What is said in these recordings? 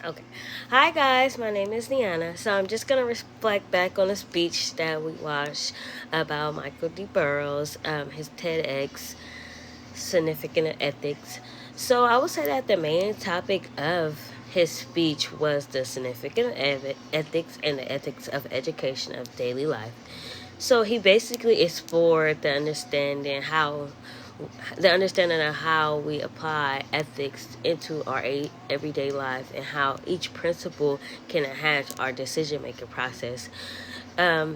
Okay. Hi guys, my name is Neyauna. So I'm just gonna reflect back on a speech that we watched about Micheal Burroughs, his TEDx, significant ethics. So I would say that the main topic of his speech was the significant ethics and the ethics of education of daily life. So he basically explored the understanding of how we apply ethics into our everyday life and how each principle can enhance our decision making process.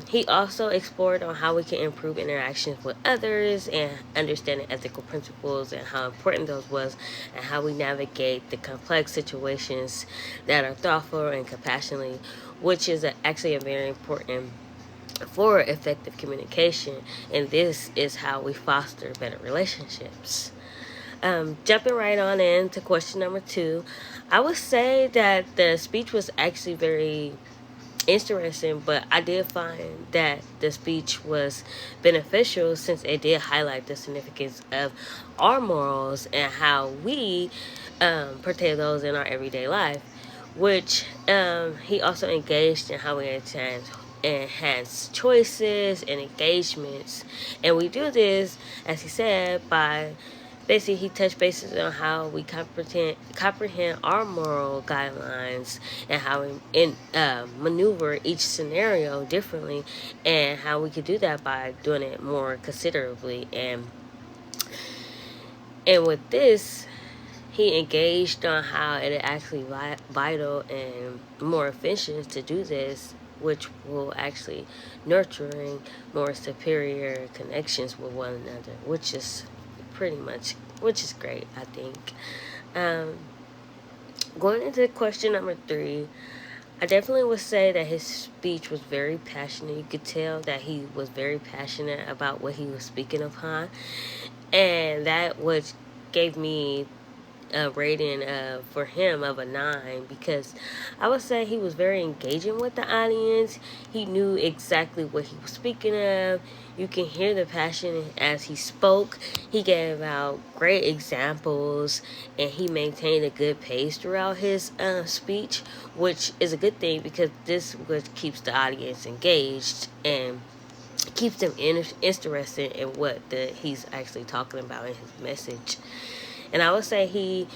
He also explored on how we can improve interactions with others and understanding ethical principles and how important those was and how we navigate the complex situations that are thoughtful and compassionately, which is actually a very important for effective communication, and this is how we foster better relationships. Jumping right on into question number 2, I would say that the speech was actually very interesting, but I did find that the speech was beneficial since it did highlight the significance of our morals and how we portray those in our everyday life, which he also engaged in how we enhance choices and engagements. And we do this, as he said, by basically he touched bases on how we comprehend our moral guidelines and how we maneuver each scenario differently, and how we could do that by doing it more considerably. And with this, he engaged on how it is actually vital and more efficient to do this, which will actually nurturing more superior connections with one another, which is which is great, I think. Um, Going into question number 3, I definitely would say that his speech was very passionate. You could tell that he was very passionate about what he was speaking upon, and that was gave me a rating for him of a 9, because I would say he was very engaging with the audience. He knew exactly what he was speaking of. You can hear the passion as he spoke. He gave out great examples and he maintained a good pace throughout his speech, which is a good thing because this what keeps the audience engaged and keeps them interested in what he's actually talking about in his message. And I would say he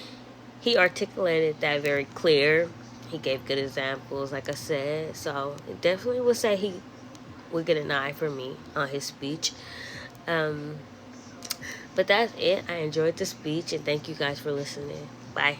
articulated that very clear. He gave good examples, like I said. So definitely would say he would get an eye for me on his speech. Um, but that's it. I enjoyed the speech, and thank you guys for listening. Bye.